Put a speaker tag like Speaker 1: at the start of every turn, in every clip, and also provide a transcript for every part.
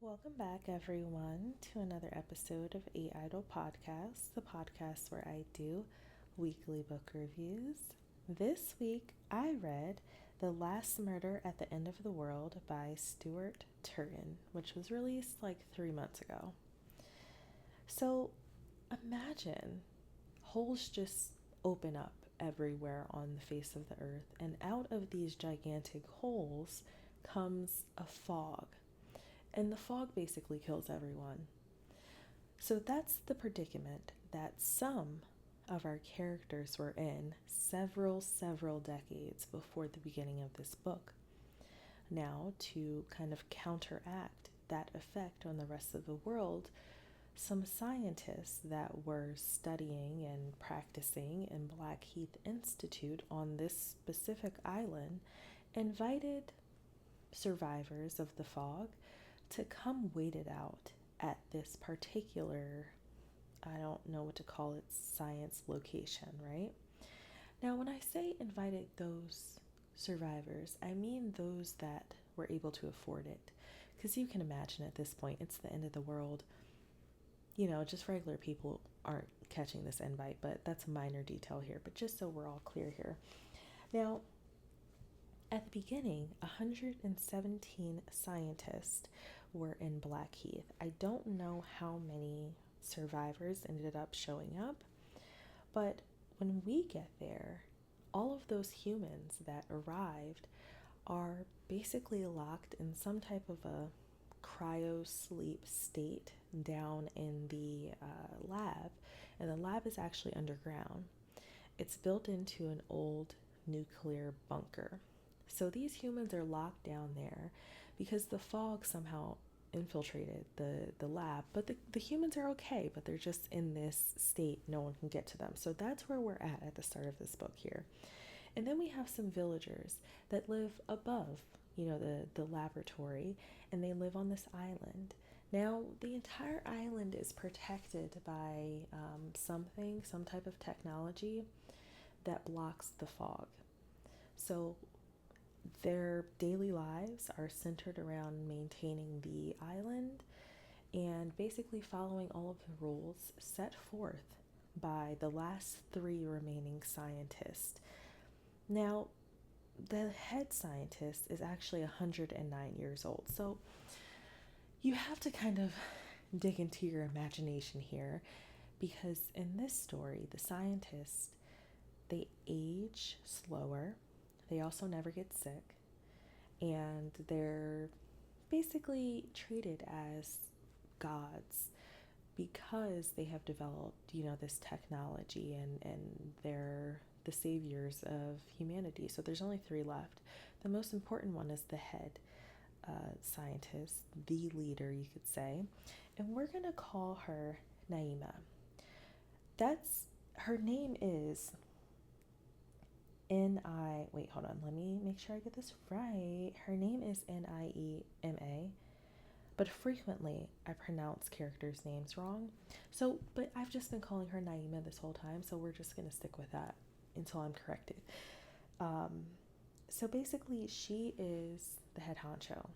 Speaker 1: Welcome back, everyone, to another episode of A.IdlePodcast, the podcast where I do weekly book reviews. This week, I read The Last Murder at the End of the World by Stuart Turton, which was released like 3 months ago. So, imagine holes just open up everywhere on the face of the earth, and out of these gigantic holes comes a fog. And the fog basically kills everyone. So that's the predicament that some of our characters were in several decades before the beginning of this book. Now, to kind of counteract that effect on the rest of the world, some scientists that were studying and practicing in Blackheath Institute on this specific island invited survivors of the fog to come wait it out at this particular, I don't know what to call it, science location, right? Now, when I say invited those survivors, I mean those that were able to afford it. Because you can imagine at this point, it's the end of the world. You know, just regular people aren't catching this invite, but that's a minor detail here. But just so we're all clear here. Now, at the beginning, 117 scientists were in Blackheath. I don't know how many survivors ended up showing up, but when we get there, all of those humans that arrived are basically locked in some type of a cryo sleep state down in the lab, and the lab is actually underground. It's built into an old nuclear bunker. So these humans are locked down there because the fog somehow infiltrated the lab, but the humans are okay, but they're just in this state, no one can get to them. So that's where we're at the start of this book here. And then we have some villagers that live above, the laboratory, and they live on this island. Now, the entire island is protected by some type of technology that blocks the fog. So their daily lives are centered around maintaining the island and basically following all of the rules set forth by the last 3 remaining scientists. Now, the head scientist is actually 109 years old, so you have to kind of dig into your imagination here, because in this story, the scientists, they age slower. They also never get sick, and they're basically treated as gods because they have developed, this technology, and they're the saviors of humanity. So there's only 3 left. The most important one is the head scientist, the leader, you could say, and we're going to call her Naima. Her name is wait, hold on, let me make sure I get this right. Her name is Niema, but frequently I pronounce characters' names wrong. But I've just been calling her Naima this whole time, so we're just going to stick with that until I'm corrected. So basically, she is the head honcho,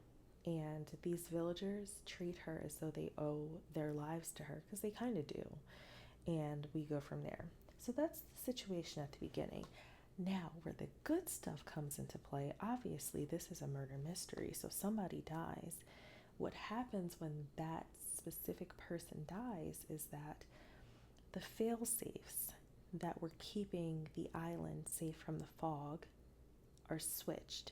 Speaker 1: and these villagers treat her as though they owe their lives to her, because they kind of do, and we go from there. So that's the situation at the beginning. Now, where the good stuff comes into play, obviously this is a murder mystery, so somebody dies. What happens when that specific person dies is that the fail-safes that were keeping the island safe from the fog are switched.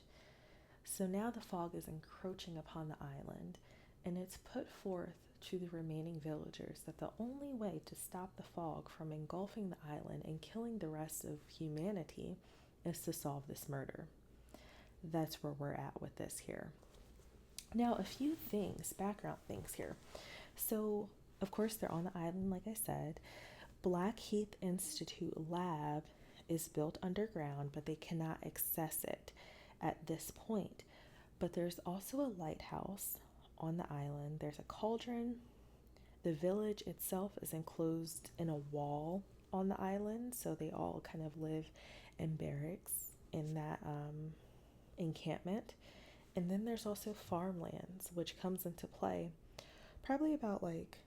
Speaker 1: So now the fog is encroaching upon the island, and it's put forth to the remaining villagers that the only way to stop the fog from engulfing the island and killing the rest of humanity is to solve this murder. That's where we're at with this here. Now, a few background things here. So, of course, they're on the island, like I said. Blackheath Institute lab is built underground, but they cannot access it at this point. But there's also a lighthouse on the island. There's a cauldron. The village itself is enclosed in a wall on the island, so they all kind of live in barracks in that encampment. And then there's also farmlands, which comes into play probably about like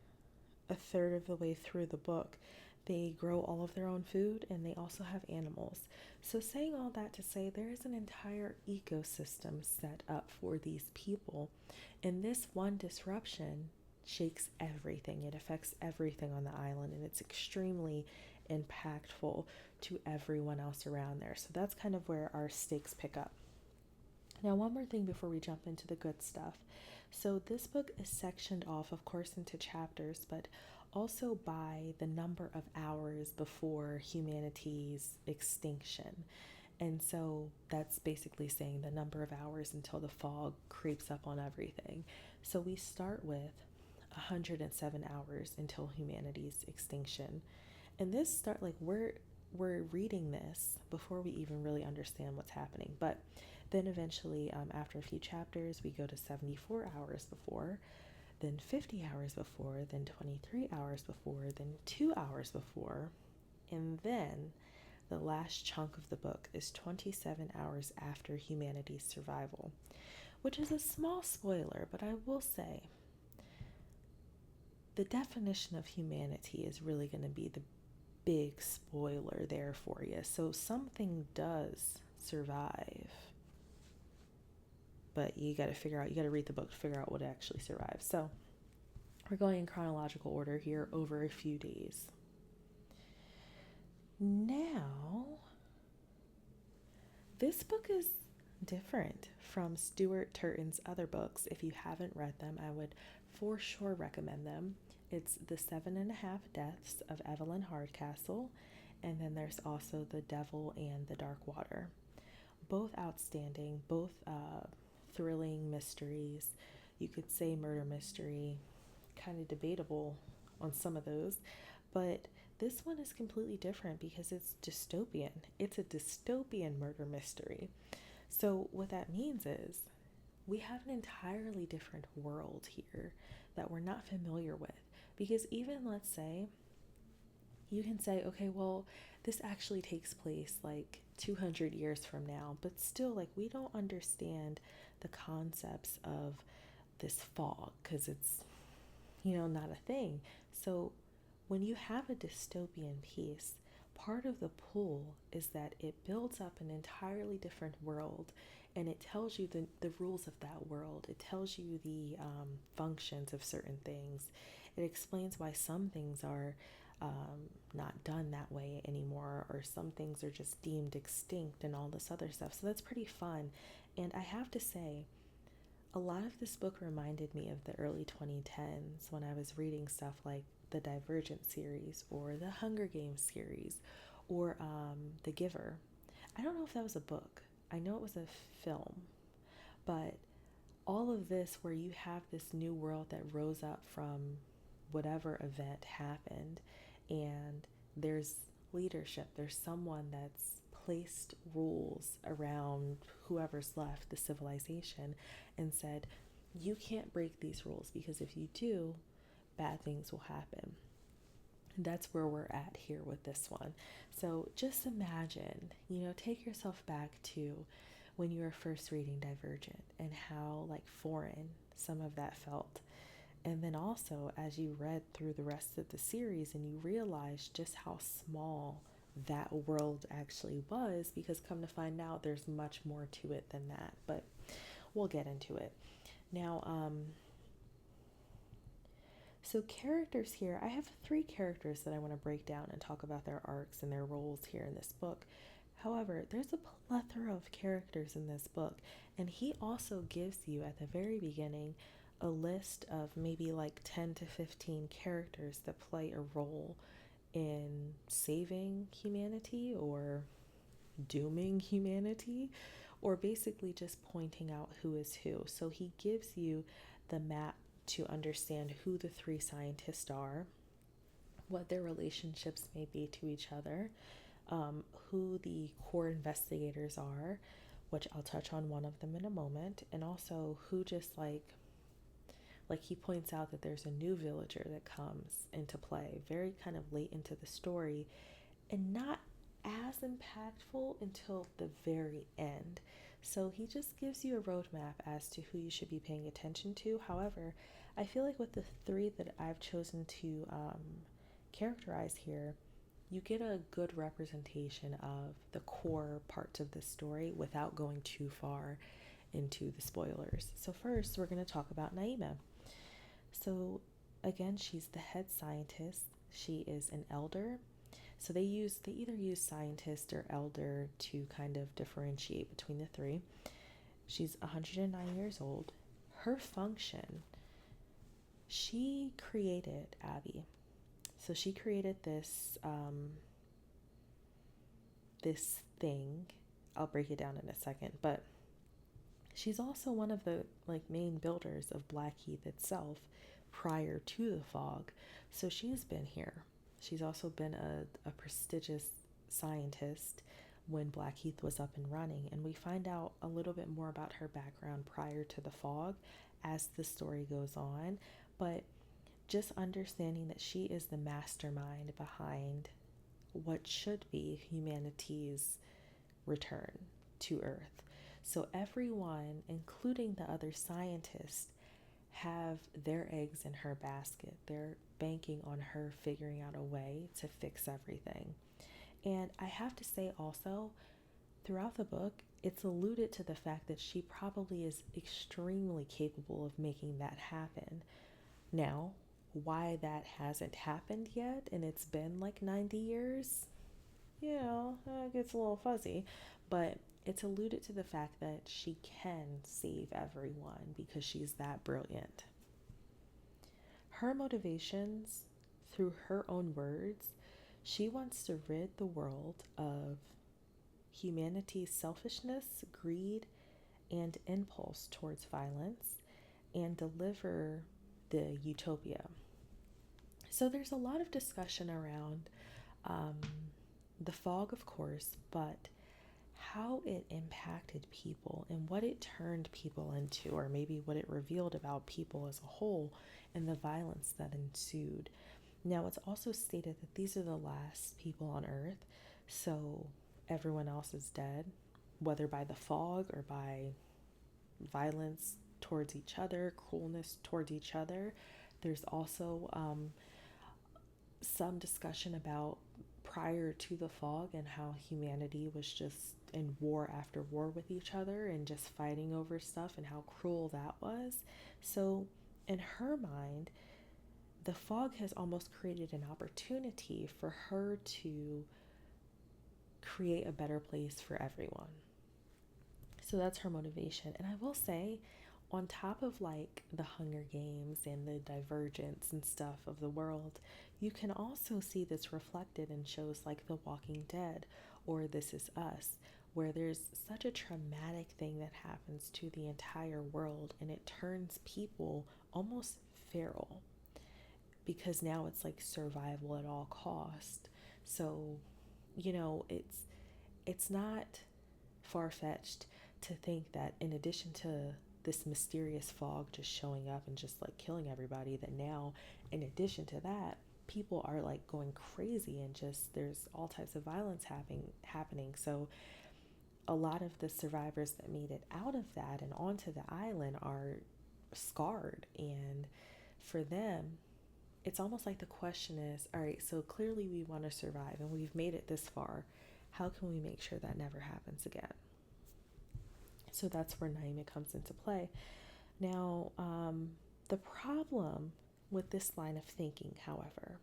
Speaker 1: a third of the way through the book, they grow all of their own food and they also have animals. So, saying all that to say, there is an entire ecosystem set up for these people, and this one disruption shakes everything. It affects everything on the island, and it's extremely impactful to everyone else around there. So, that's kind of where our stakes pick up. Now, one more thing before we jump into the good stuff. So, this book is sectioned off, of course, into chapters, but also by the number of hours before humanity's extinction. And so that's basically saying the number of hours until the fog creeps up on everything. So we start with 107 hours until humanity's extinction. And this start like we're reading this before we even really understand what's happening. But then eventually, after a few chapters, we go to 74 hours before, then 50 hours before, then 23 hours before, then 2 hours before, and then the last chunk of the book is 27 hours after humanity's survival, which is a small spoiler, but I will say the definition of humanity is really going to be the big spoiler there for you. So something does survive, but you got to read the book to figure out what actually survives. So we're going in chronological order here over a few days. Now, this book is different from Stuart Turton's other books. If you haven't read them, I would for sure recommend them. It's The 7.5 Deaths of Evelyn Hardcastle, and then there's also The Devil and the Dark Water. Both outstanding, both thrilling mysteries. You could say murder mystery, kind of debatable on some of those, but this one is completely different because it's dystopian. It's a dystopian murder mystery. So what that means is we have an entirely different world here that we're not familiar with. Because even, let's say, you can say, okay, well, this actually takes place like 200 years from now, but still, like, we don't understand the concepts of this fog because it's, not a thing. So when you have a dystopian piece, part of the pull is that it builds up an entirely different world, and it tells you the rules of that world. It tells you the functions of certain things. It explains why some things are not done that way anymore, or some things are just deemed extinct and all this other stuff. So that's pretty fun. And I have to say, a lot of this book reminded me of the early 2010s when I was reading stuff like the Divergent series or the Hunger Games series or The Giver. I don't know if that was a book. I know it was a film, but all of this where you have this new world that rose up from whatever event happened, and there's leadership, there's someone that's placed rules around whoever's left the civilization and said, you can't break these rules because if you do, bad things will happen. And that's where we're at here with this one. So just imagine, take yourself back to when you were first reading Divergent and how like foreign some of that felt. And then also as you read through the rest of the series and you realized just how small that world actually was, because come to find out there's much more to it than that, but we'll get into it. Now, so characters here, I have 3 characters that I want to break down and talk about their arcs and their roles here in this book. However, there's a plethora of characters in this book, and he also gives you at the very beginning a list of maybe like 10 to 15 characters that play a role in saving humanity or dooming humanity, or basically just pointing out who is who. So he gives you the map to understand who the 3 scientists are, what their relationships may be to each other, who the core investigators are, which I'll touch on one of them in a moment, and also who just like he points out that there's a new villager that comes into play very kind of late into the story and not as impactful until the very end. So he just gives you a roadmap as to who you should be paying attention to. However, I feel like with the three that I've chosen to characterize here, you get a good representation of the core parts of the story without going too far into the spoilers. So first, we're going to talk about Naima. So again, she's the head scientist. She is an elder. So they either use scientist or elder to kind of differentiate between the three. She's 109 years old. Her function, she created Abby. So she created this thing. I'll break it down in a second, but she's also one of the main builders of Blackheath itself prior to the fog. So she's been here. She's also been a prestigious scientist when Blackheath was up and running, and we find out a little bit more about her background prior to the fog as the story goes on. But just understanding that she is the mastermind behind what should be humanity's return to Earth. So everyone, including the other scientists, have their eggs in her basket. They're banking on her figuring out a way to fix everything. And I have to say also, throughout the book, it's alluded to the fact that she probably is extremely capable of making that happen. Now, why that hasn't happened yet, and it's been 90 years, it gets a little fuzzy, but it's alluded to the fact that she can save everyone because she's that brilliant. Her motivations, through her own words, she wants to rid the world of humanity's selfishness, greed, and impulse towards violence and deliver the utopia. So there's a lot of discussion around the fog, of course, but how it impacted people and what it turned people into, or maybe what it revealed about people as a whole, and the violence that ensued. Now, it's also stated that these are the last people on Earth, so everyone else is dead, whether by the fog or by violence towards each other, cruelness towards each other. There's also some discussion about prior to the fog and how humanity was just in war after war with each other and just fighting over stuff and how cruel that was. So in her mind, the fog has almost created an opportunity for her to create a better place for everyone. So that's her motivation. And I will say, on top of the Hunger Games and the Divergence and stuff of the world, you can also see this reflected in shows like The Walking Dead or This Is Us, where there's such a traumatic thing that happens to the entire world and it turns people almost feral because now it's survival at all cost. So, it's not far-fetched to think that in addition to this mysterious fog just showing up and just killing everybody, that now in addition to that, people are going crazy and just there's all types of violence happening. So a lot of the survivors that made it out of that and onto the island are scarred, and for them it's almost like the question is, all right, so clearly we want to survive and we've made it this far. How can we make sure that never happens again? So that's where Naima comes into play. Now, the problem with this line of thinking, however,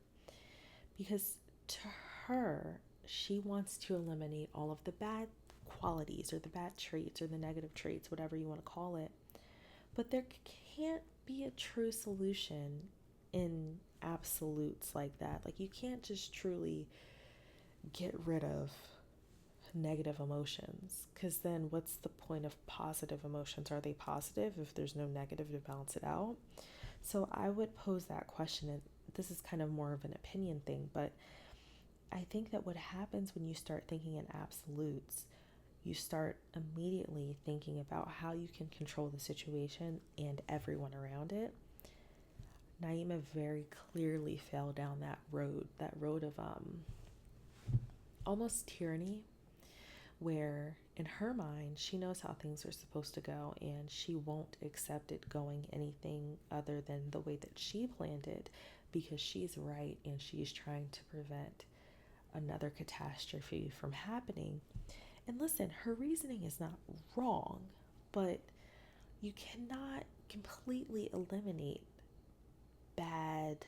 Speaker 1: because to her, she wants to eliminate all of the bad qualities or the bad traits or the negative traits, whatever you want to call it. But there can't be a true solution in absolutes like that. You can't just truly get rid of negative emotions, because then what's the point of positive emotions? Are they positive if there's no negative to balance it out? So I would pose that question, and this is kind of more of an opinion thing, but I think that what happens when you start thinking in absolutes, you start immediately thinking about how you can control the situation and everyone around it. Naima very clearly fell down that road of almost tyranny, where in her mind, she knows how things are supposed to go and she won't accept it going anything other than the way that she planned it because she's right and she's trying to prevent another catastrophe from happening. And listen, her reasoning is not wrong, but you cannot completely eliminate bad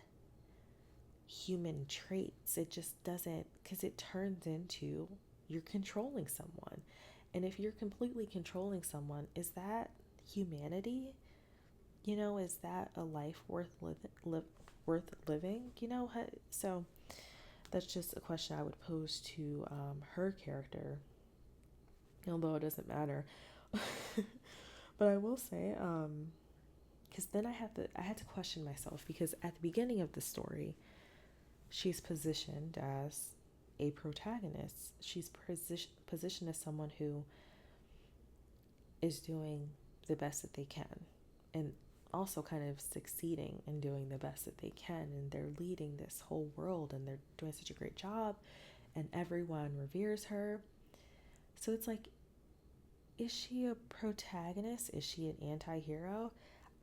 Speaker 1: human traits. It just doesn't, because it turns into you're controlling someone. And if you're completely controlling someone, is that humanity? Is that a life worth living? So that's just a question I would pose to her character, although it doesn't matter. But I will say, because then I had to question myself, because at the beginning of the story, she's positioned as a protagonist. She's positioned as someone who is doing the best that they can and also kind of succeeding in doing the best that they can. And they're leading this whole world and they're doing such a great job and everyone reveres her. So it's like, is she a protagonist? Is she an anti-hero?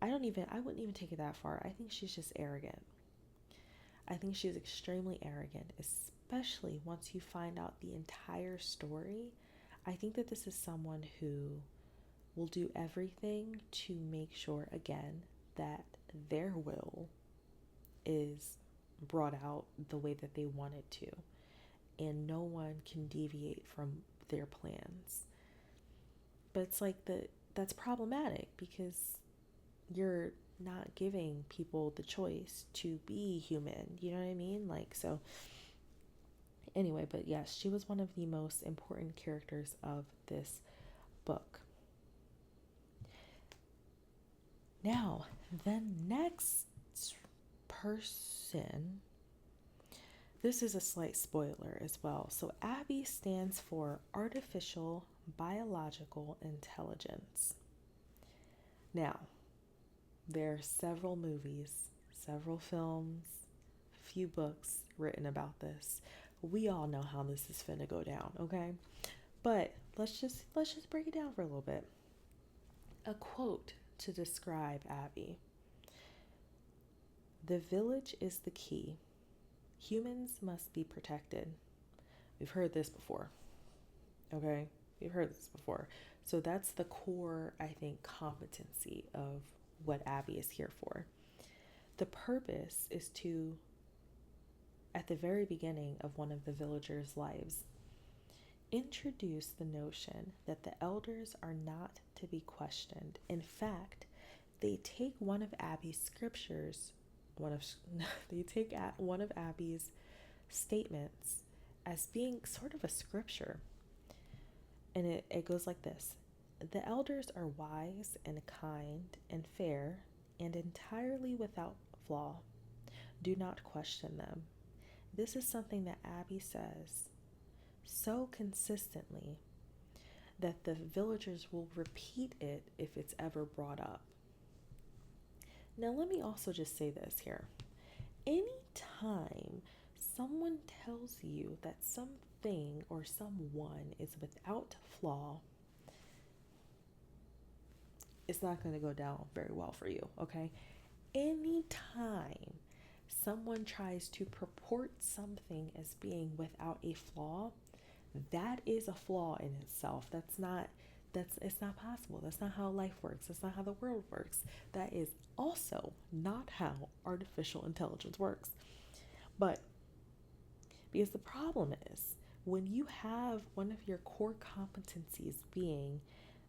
Speaker 1: I wouldn't even take it that far. I think she's just arrogant. I think she's extremely arrogant, especially once you find out the entire story. I think that this is someone who will do everything to make sure, again, that their will is brought out the way that they want it to, and no one can deviate from their plans. But it's like that's problematic because you're not giving people the choice to be human. You know what I mean? So anyway, but yes, she was one of the most important characters of this book. Now, the next person, this is a slight spoiler as well. So Abby stands for Artificial Biological Intelligence. Now, there are several movies, several films, a few books written about this. We all know how this is finna go down, okay? But let's just break it down for a little bit. A quote to describe Abby: "The village is the key. Humans must be protected." We've heard this before, okay? We've heard this before. So that's the core, I think, competency of what Abby is here for. The purpose is to, at the very beginning of one of the villagers' lives, introduce the notion that the elders are not to be questioned. In fact, they take one of Abby's scriptures, they take one of Abby's statements as being sort of a scripture. And it goes like this: "The elders are wise and kind and fair and entirely without flaw. Do not question them." This is something that Abby says so consistently that the villagers will repeat it if it's ever brought up. Now, let me also just say this here. Anytime someone tells you that something or someone is without flaw, it's not going to go down very well for you, okay? Anytime someone tries to purport something as being without a flaw, that is a flaw in itself. It's not possible. That's not how life works. That's not how the world works. That is also not how artificial intelligence works. But because the problem is, when you have one of your core competencies being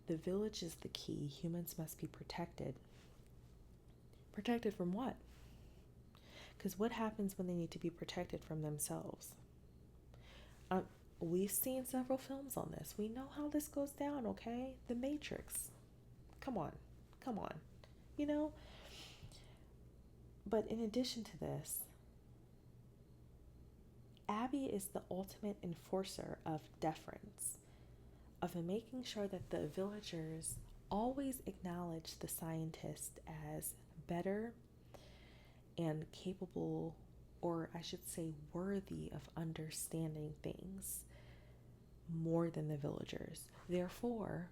Speaker 1: the village is the key, humans must be protected. Protected from what? Because what happens when they need to be protected from themselves? We've seen several films on this. We know how this goes down, okay? The Matrix. Come on. But in addition to this, Abby is the ultimate enforcer of deference, of making sure that the villagers always acknowledge the scientist as better and capable, or I should say worthy of understanding things. more than the villagers. Therefore,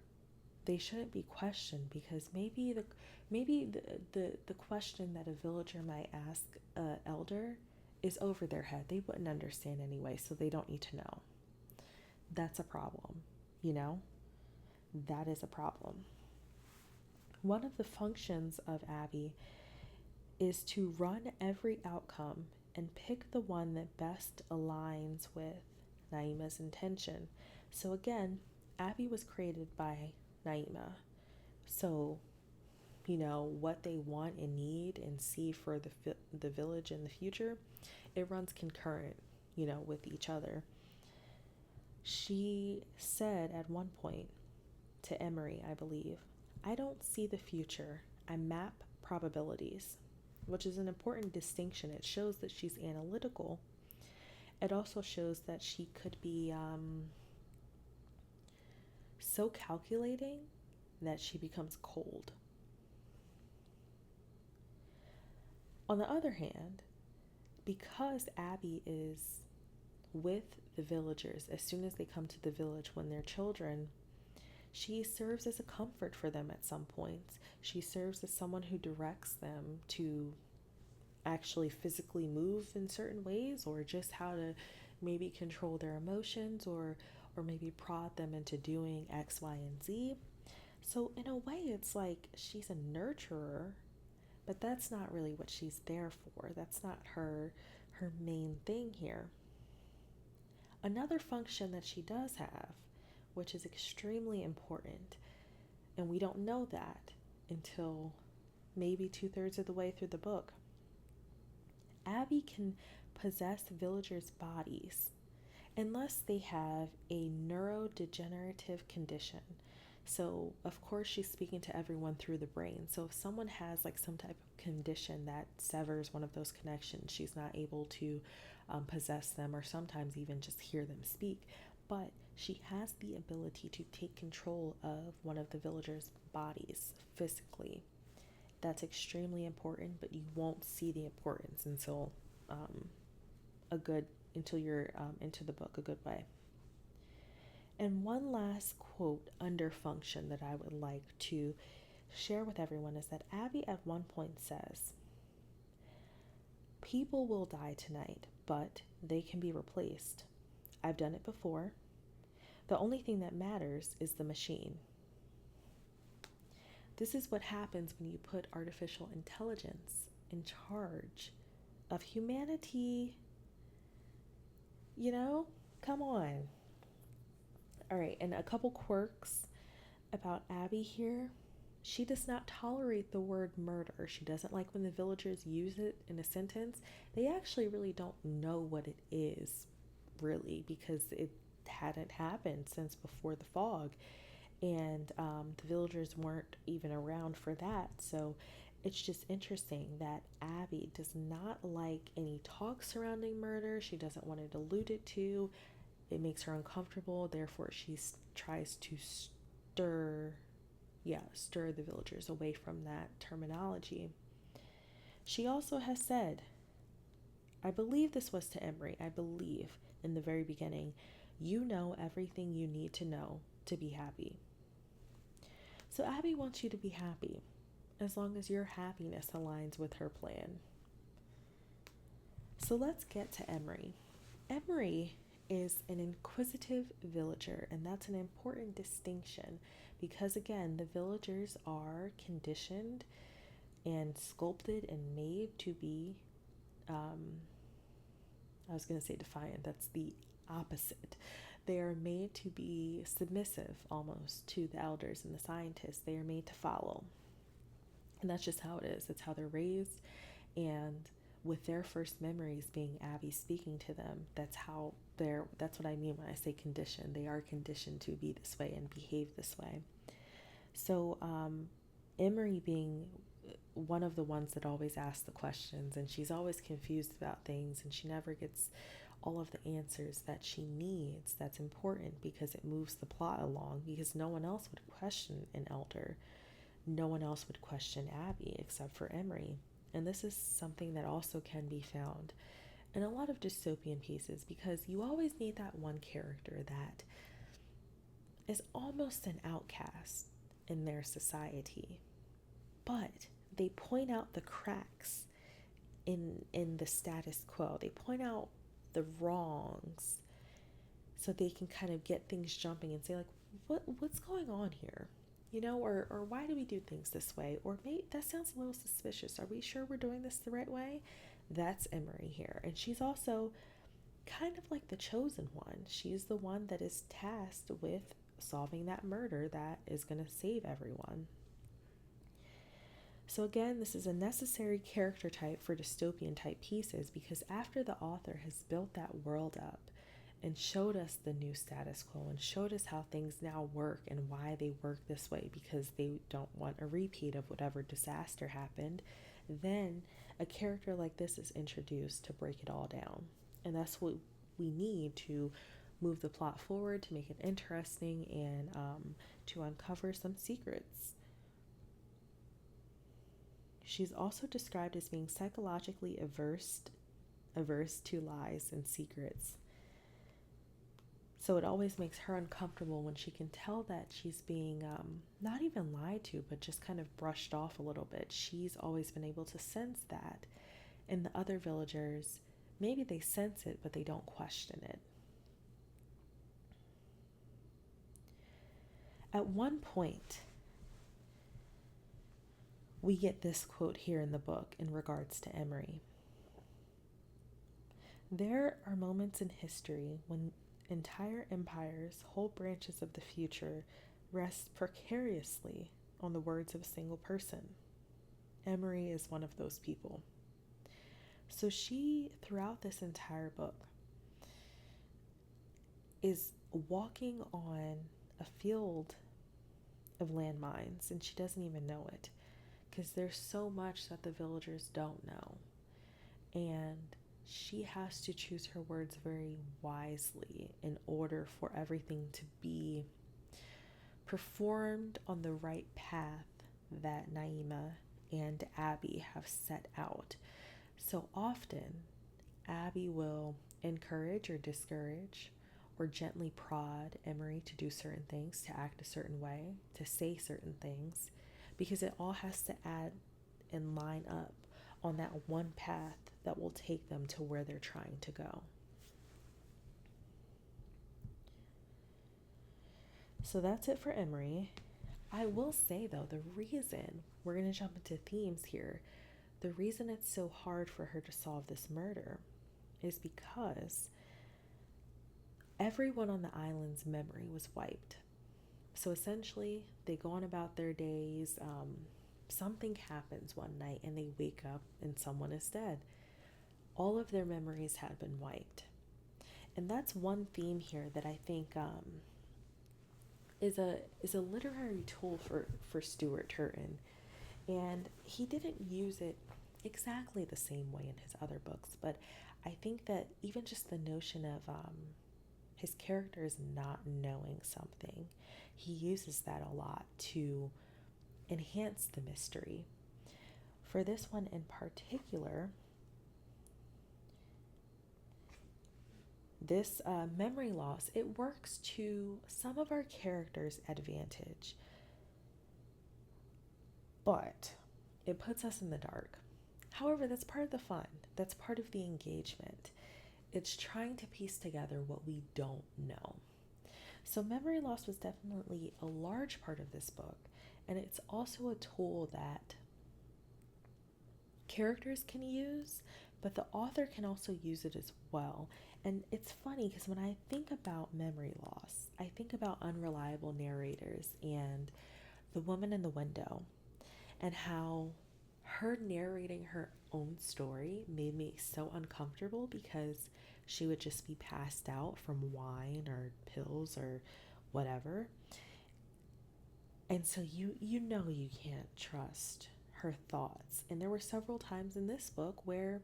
Speaker 1: they shouldn't be questioned, because maybe the question that a villager might ask an elder is over their head. They wouldn't understand anyway, so they don't need to know. That's a problem, you know? That is a problem. One of the functions of Abby is to run every outcome and pick the one that best aligns with Naima's intention. So again, Abby was created by Naima. So, what they want and need and see for the village in the future, it runs concurrent, with each other. She said at one point to Emery, I believe, "I don't see the future. I map probabilities," which is an important distinction. It shows that she's analytical. It also shows that she could be so calculating that she becomes cold. On the other hand, because Abby is with the villagers as soon as they come to the village when they're children, she serves as a comfort for them at some points. She serves as someone who directs them to actually physically move in certain ways, or just how to maybe control their emotions, or maybe prod them into doing X, Y, and Z. So in a way, it's like she's a nurturer, but that's not really what she's there for. That's not her main thing here. Another function that she does have, which is extremely important, and we don't know that until maybe 2/3 of the way through the book. Abby can possess villagers' bodies unless they have a neurodegenerative condition. So, of course, she's speaking to everyone through the brain. So, if someone has like some type of condition that severs one of those connections, she's not able to possess them, or sometimes even just hear them speak. But she has the ability to take control of one of the villagers' bodies physically. That's extremely important, but you won't see the importance until you're into the book a good way. And one last quote under function that I would like to share with everyone is that Abby at one point says, "People will die tonight, but they can be replaced. I've done it before. The only thing that matters is the machine." This is what happens when you put artificial intelligence in charge of humanity. Come on. All right, and a couple quirks about Abby here. She does not tolerate the word murder. She doesn't like when the villagers use it in a sentence. They actually really don't know what it is, really, because it hadn't happened since before the fog. And the villagers weren't even around for that. So it's just interesting that Abby does not like any talk surrounding murder. She doesn't want it alluded to. It makes her uncomfortable. Therefore, she tries to stir the villagers away from that terminology. She also has said, I believe this was to Emery, I believe in the very beginning, "You know everything you need to know to be happy." So Abby wants you to be happy, as long as your happiness aligns with her plan. So let's get to Emery. Emery is an inquisitive villager, and that's an important distinction because, again, the villagers are conditioned and sculpted and made to be, I was going to say defiant, that's the opposite. They are made to be submissive almost to the elders and the scientists. They are made to follow. And that's just how it is. It's how they're raised. And with their first memories being Abby speaking to them, that's what I mean when I say conditioned. They are conditioned to be this way and behave this way. So Emery being one of the ones that always asks the questions, and she's always confused about things, and she never gets all of the answers that she needs. That's important because it moves the plot along, because no one else would question an elder. No one else would question Abby except for Emery. And this is something that also can be found in a lot of dystopian pieces, because you always need that one character that is almost an outcast in their society, but they point out the cracks in the status quo. They point out the wrongs so they can kind of get things jumping and say, like, what's going on here? Or why do we do things this way? Or maybe that sounds a little suspicious. Are we sure we're doing this the right way? That's Emery here. And she's also kind of like the chosen one. She's the one that is tasked with solving that murder that is going to save everyone. So again, this is a necessary character type for dystopian type pieces, because after the author has built that world up and showed us the new status quo and showed us how things now work and why they work this way, because they don't want a repeat of whatever disaster happened, then a character like this is introduced to break it all down. And that's what we need to move the plot forward, to make it interesting, and to uncover some secrets. She's also described as being psychologically averse to lies and secrets. So it always makes her uncomfortable when she can tell that she's being not even lied to, but just kind of brushed off a little bit. She's always been able to sense that. And the other villagers, maybe they sense it, but they don't question it. At one point, we get this quote here in the book in regards to Emery. There are moments in history when entire empires, whole branches of the future, rest precariously on the words of a single person. Emery is one of those people. So she, throughout this entire book, is walking on a field of landmines, and she doesn't even know it, because there's so much that the villagers don't know. And she has to choose her words very wisely in order for everything to be performed on the right path that Naima and Abby have set out. So often, Abby will encourage or discourage or gently prod Emery to do certain things, to act a certain way, to say certain things, because it all has to add and line up on that one path that will take them to where they're trying to go. So that's it for Emery. I will say, though, the reason, we're going to jump into themes here, the reason it's so hard for her to solve this murder is because everyone on the island's memory was wiped. So essentially, they go on about their days. Something happens one night and they wake up and someone is dead. All of their memories had been wiped. And that's one theme here that I think is a literary tool for Stuart Turton. And he didn't use it exactly the same way in his other books, but I think that even just the notion of his characters not knowing something, he uses that a lot to enhance the mystery. For this one in particular, this memory loss, it works to some of our characters' advantage, but it puts us in the dark. However, that's part of the fun. That's part of the engagement. It's trying to piece together what we don't know. So memory loss was definitely a large part of this book, and it's also a tool that characters can use, but the author can also use it as well. And it's funny because when I think about memory loss, I think about unreliable narrators and the woman in the window, and how her narrating her own story made me so uncomfortable because she would just be passed out from wine or pills or whatever. And so you know you can't trust her thoughts. And there were several times in this book where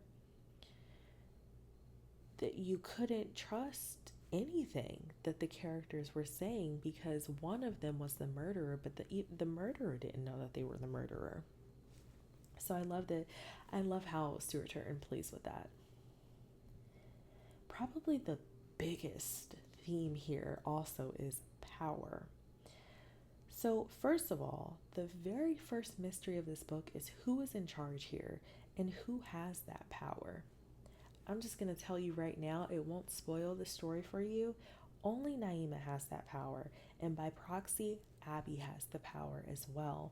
Speaker 1: that you couldn't trust anything that the characters were saying, because one of them was the murderer, but the murderer didn't know that they were the murderer. So I loved it. I love how Stuart Turton plays with that. Probably the biggest theme here also is power. So, first of all, the very first mystery of this book is who is in charge here and who has that power. I'm just going to tell you right now, it won't spoil the story for you. Only Naima has that power, and by proxy, Abby has the power as well.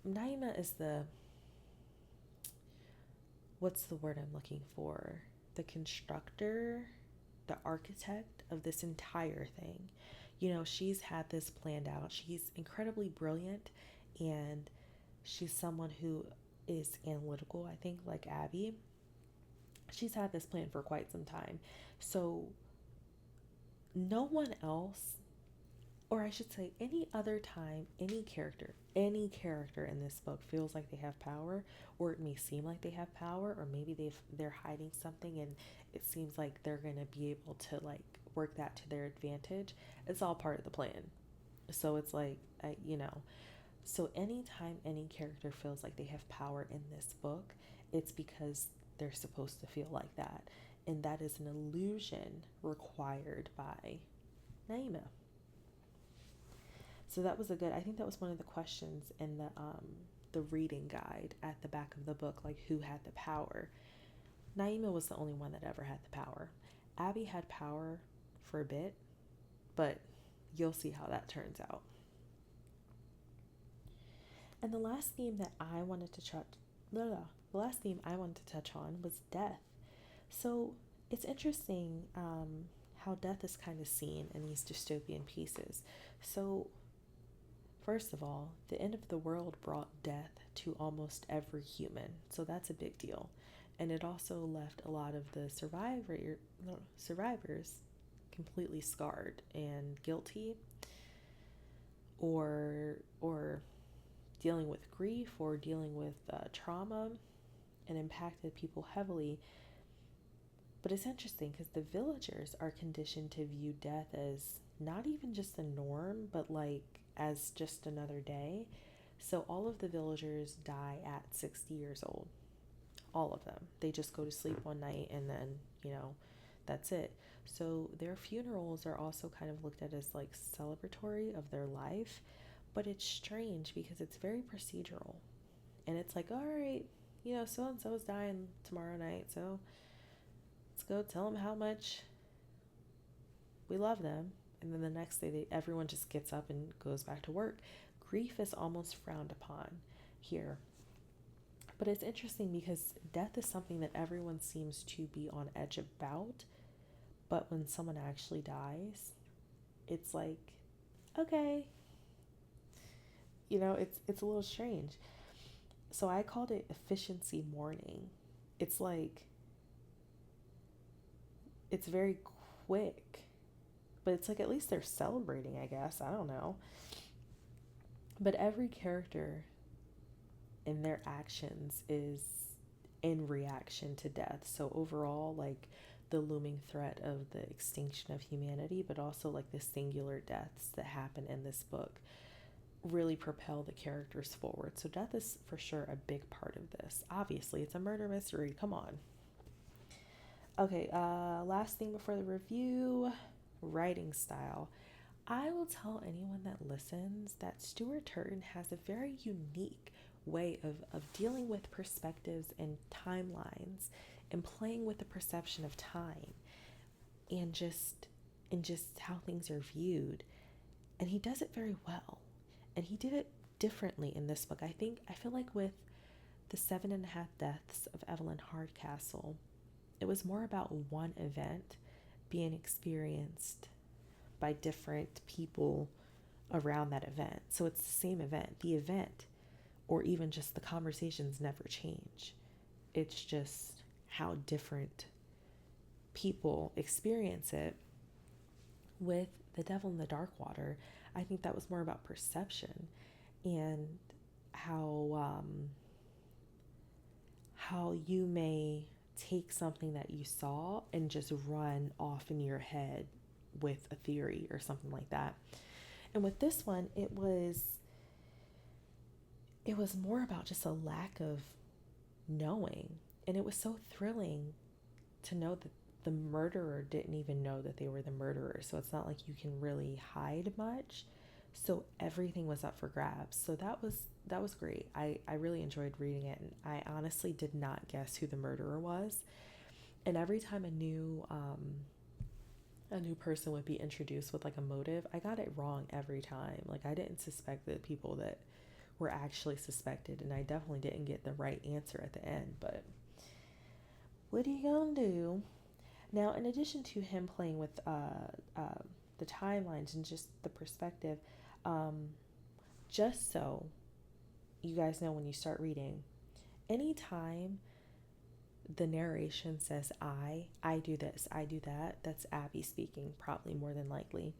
Speaker 1: Naima is what's the word I'm looking for? The constructor, the architect of this entire thing. You know, she's had this planned out. She's incredibly brilliant, and she's someone who is analytical, I think, like Abby. She's had this plan for quite some time. So, no one else, or I should say, any other time, any character in this book feels like they have power, or it may seem like they have power, or maybe they're hiding something and it seems like they're going to be able to like work that to their advantage. It's all part of the plan. So it's like, so anytime any character feels like they have power in this book, it's because they're supposed to feel like that. And that is an illusion required by Naima. So that was I think that was one of the questions in the reading guide at the back of the book, like who had the power. Naima was the only one that ever had the power. Abby had power for a bit, but you'll see how that turns out. And the last theme I wanted to touch on was death. So it's interesting how death is kind of seen in these dystopian pieces. So first of all, the end of the world brought death to almost every human, so that's a big deal. And it also left a lot of the survivors completely scarred and guilty, or dealing with grief, or dealing with trauma, and impacted people heavily. But it's interesting because the villagers are conditioned to view death as not even just a norm, but like as just another day. So all of the villagers die at 60 years old. All of them. They just go to sleep one night and then, that's it. So their funerals are also kind of looked at as like celebratory of their life, but it's strange because it's very procedural. And it's like, all right, so and so is dying tomorrow night, so let's go tell them how much we love them. And then the next day, everyone just gets up and goes back to work. Grief is almost frowned upon here. But it's interesting because death is something that everyone seems to be on edge about. But when someone actually dies, it's like, okay. It's a little strange. So I called it efficiency mourning. It's like, it's very quick. But it's like at least they're celebrating, I guess. I don't know. But every character in their actions is in reaction to death. So overall, like the looming threat of the extinction of humanity, but also like the singular deaths that happen in this book really propel the characters forward. So death is for sure a big part of this. Obviously, it's a murder mystery. Come on. Okay, last thing before the review, writing style. I will tell anyone that listens that Stuart Turton has a very unique way of dealing with perspectives and timelines and playing with the perception of time and just how things are viewed. And he does it very well. And he did it differently in this book. I feel like with the 7.5 Deaths of Evelyn Hardcastle, it was more about one event being experienced by different people around that event. So it's the same event. The event, or even just the conversations, never change. It's just how different people experience it. With The Devil in the Dark Water, I think that was more about perception and how you may take something that you saw and just run off in your head with a theory or something like that. And with this one, it was more about just a lack of knowing. And it was so thrilling to know that the murderer didn't even know that they were the murderer. So it's not like you can really hide much. So everything was up for grabs. So that was great. I really enjoyed reading it, and I honestly did not guess who the murderer was. And every time a new person would be introduced with like a motive, I got it wrong every time. Like I didn't suspect the people that were actually suspected, and I definitely didn't get the right answer at the end. But what are you gonna do? Now, in addition to him playing with the timelines and just the perspective, um, just so you guys know when you start reading, anytime the narration says I do this, I do that, that's Abby speaking, probably more than likely.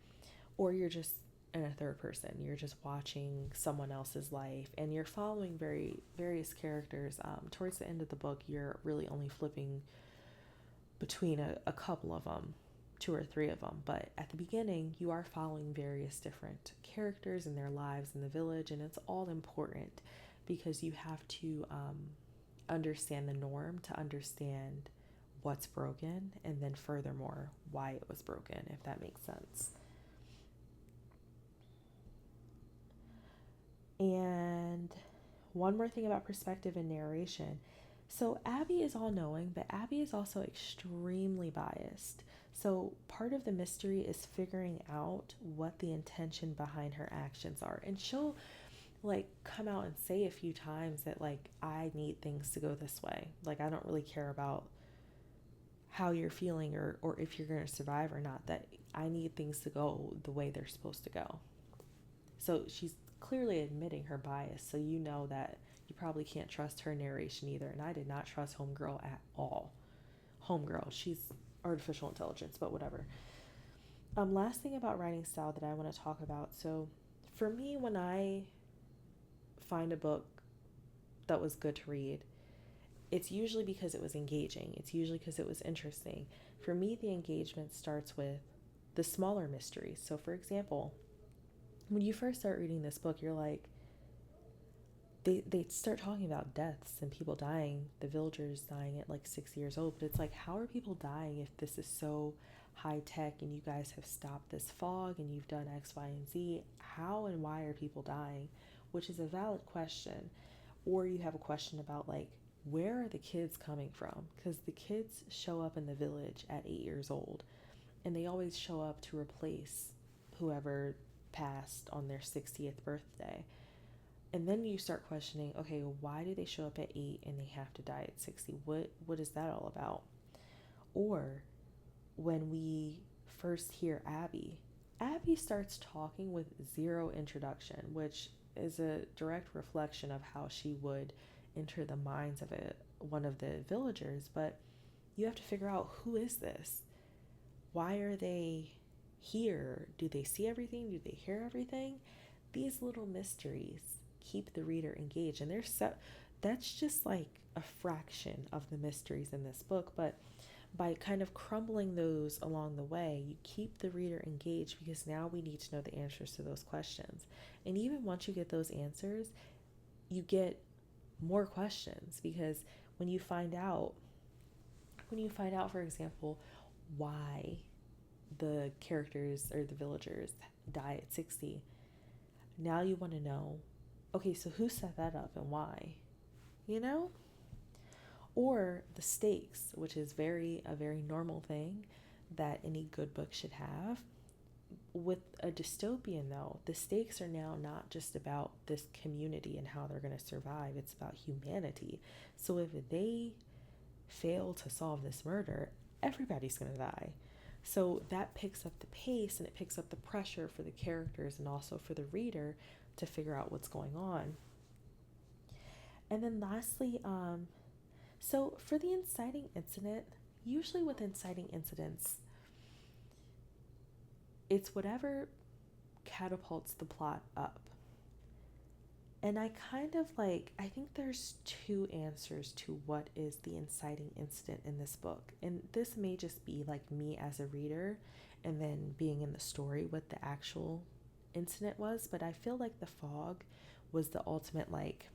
Speaker 1: Or you're just in a third person, you're just watching someone else's life and you're following various characters. Towards the end of the book, you're really only flipping between a couple of them, two or three of them. But at the beginning, you are following various different characters and their lives in the village, and it's all important because you have to understand the norm to understand what's broken, and then furthermore, why it was broken, if that makes sense. And one more thing about perspective and narration. So Abby is all knowing, but Abby is also extremely biased. So part of the mystery is figuring out what the intention behind her actions are. And she'll like come out and say a few times that like I need things to go this way. Like I don't really care about how you're feeling or if you're going to survive or not, that I need things to go the way they're supposed to go. So she's clearly admitting her bias. So you know that you probably can't trust her narration either. And I did not trust Homegirl at all. Homegirl, she's artificial intelligence, but whatever. Last thing about writing style that I want to talk about. So for me, when I find a book that was good to read, it's usually because it was engaging. It's usually because it was interesting. For me, the engagement starts with the smaller mysteries. So for example, when you first start reading this book, you're like, they start talking about deaths and people dying, the villagers dying at like 6 years old. But it's like, how are people dying if this is so high tech and you guys have stopped this fog and you've done X, Y, and Z? How and why are people dying? Which is a valid question. Or you have a question about like, where are the kids coming from? Because the kids show up in the village at 8 years old, and they always show up to replace whoever passed on their 60th birthday. And then you start questioning, okay, why do they show up at 8 and they have to die at 60? What is that all about? Or when we first hear Abby starts talking with zero introduction, which is a direct reflection of how she would enter the minds of one of the villagers. But you have to figure out, who is this? Why are they here? Do they see everything? Do they hear everything? These little mysteries keep the reader engaged, and that's just like a fraction of the mysteries in this book. But by kind of crumbling those along the way, you keep the reader engaged, because now we need to know the answers to those questions. And even once you get those answers, you get more questions, because when you find out, for example, why the characters or the villagers die at 60, now you want to know, okay, so who set that up and why? You know? Or the stakes, which is a very normal thing that any good book should have. With a dystopian, though, the stakes are now not just about this community and how they're going to survive, it's about humanity. So if they fail to solve this murder, everybody's going to die. So that picks up the pace, and it picks up the pressure for the characters and also for the reader to figure out what's going on. And then lastly, so for the inciting incident, usually with inciting incidents, it's whatever catapults the plot up. And I think there's two answers to what is the inciting incident in this book. And this may just be like me as a reader and then being in the story what the actual incident was. But I feel like the fog was the ultimate, like,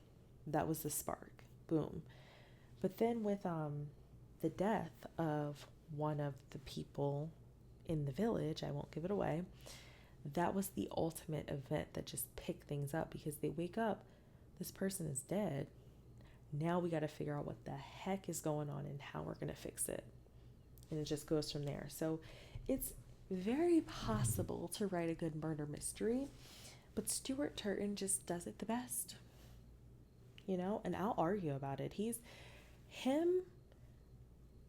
Speaker 1: that was the spark. Boom. But then with the death of one of the people in the village, I won't give it away, that was the ultimate event that just picked things up, because they wake up, this person is dead. Now we got to figure out what the heck is going on and how we're going to fix it. And it just goes from there. So it's very possible to write a good murder mystery, but Stuart Turton just does it the best. And I'll argue about it. Him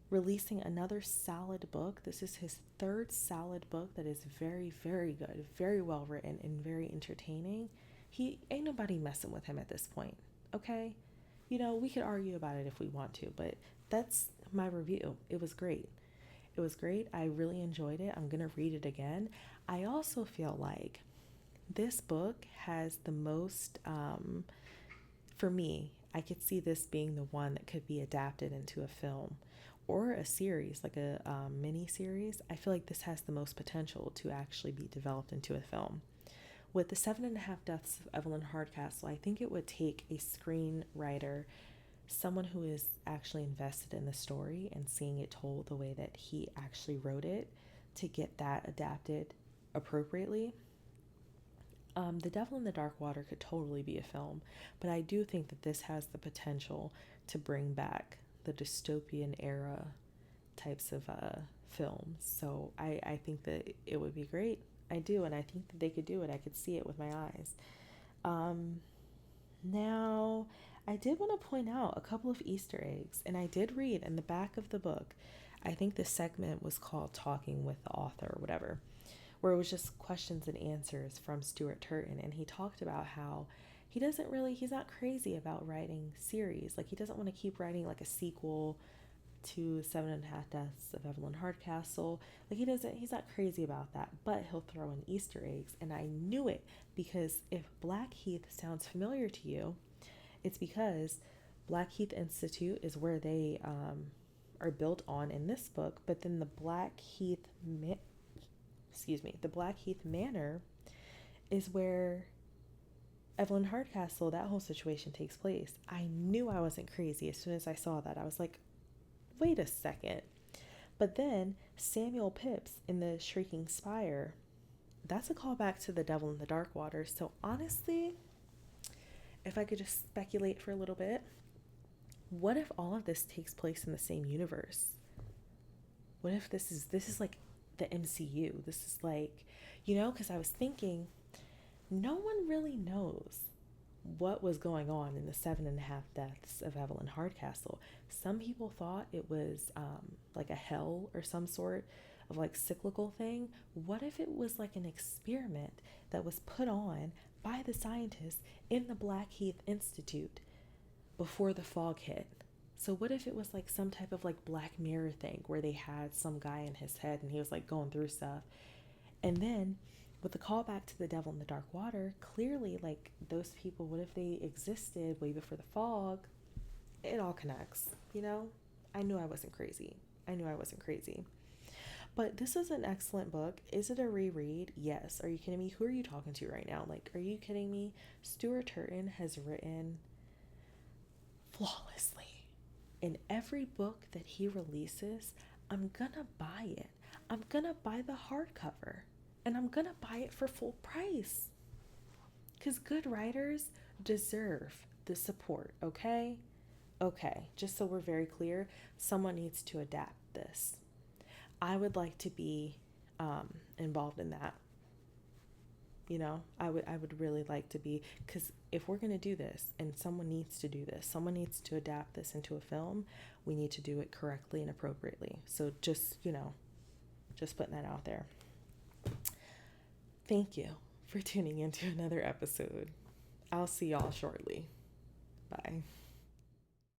Speaker 1: releasing another solid book. This is his third solid book that is very, very good, very well written, and very entertaining. He ain't nobody messing with him at this point, okay? We could argue about it if we want to, but that's my review. It was great. It was great. I really enjoyed it. I'm going to read it again. I also feel like this book has the most, for me, I could see this being the one that could be adapted into a film or a series, like a mini series. I feel like this has the most potential to actually be developed into a film. With the 7.5 Deaths of Evelyn Hardcastle, I think it would take a screenwriter, someone who is actually invested in the story and seeing it told the way that he actually wrote it, to get that adapted appropriately. The Devil in the Dark Water could totally be a film, but I do think that this has the potential to bring back the dystopian era types of films. So I think that it would be great. I do, and I think that they could do it. I could see it with my eyes. Now, I did want to point out a couple of Easter eggs, and I did read in the back of the book, I think the segment was called Talking with the Author or whatever, where it was just questions and answers from Stuart Turton, and he talked about how he's not crazy about writing series. Like, he doesn't want to keep writing like a sequel to 7.5 Deaths of Evelyn Hardcastle. Like, he's not crazy about that, but he'll throw in Easter eggs. And I knew it, because if Blackheath sounds familiar to you, it's because Blackheath Institute is where they are built on in this book, but then the Blackheath Manor is where Evelyn Hardcastle, that whole situation takes place. I knew I wasn't crazy as soon as I saw that. I was like, wait a second. But then Samuel Pepys in the Shrieking Spire, that's a callback to the Devil in the Dark Water. So honestly, if I could just speculate for a little bit, what if all of this takes place in the same universe? What if this is like the MCU? This is like, because I was thinking, no one really knows what was going on in the 7.5 Deaths of Evelyn Hardcastle. Some people thought it was like a hell or some sort of like cyclical thing. What if it was like an experiment that was put on by the scientists in the Blackheath Institute before the fog hit? So what if it was like some type of like Black Mirror thing where they had some guy in his head and he was like going through stuff, and then with the callback to the Devil in the Dark Water, clearly, like, those people, what if they existed way before the fog? It all connects, I knew I wasn't crazy. But this is an excellent book. Is it a reread? Yes. Are you kidding me? Who are you talking to right now? Like, are you kidding me? Stuart Turton has written flawlessly. In every book that he releases, I'm gonna buy it. I'm gonna buy the hardcover. And I'm gonna buy it for full price, because good writers deserve the support. Okay, just so we're very clear, someone needs to adapt this. I would like to be involved in that. I would really like to be, because if we're gonna do this, and someone needs to do this, someone needs to adapt this into a film, we need to do it correctly and appropriately. So just putting that out there. Thank you for tuning into another episode. I'll see y'all shortly. Bye.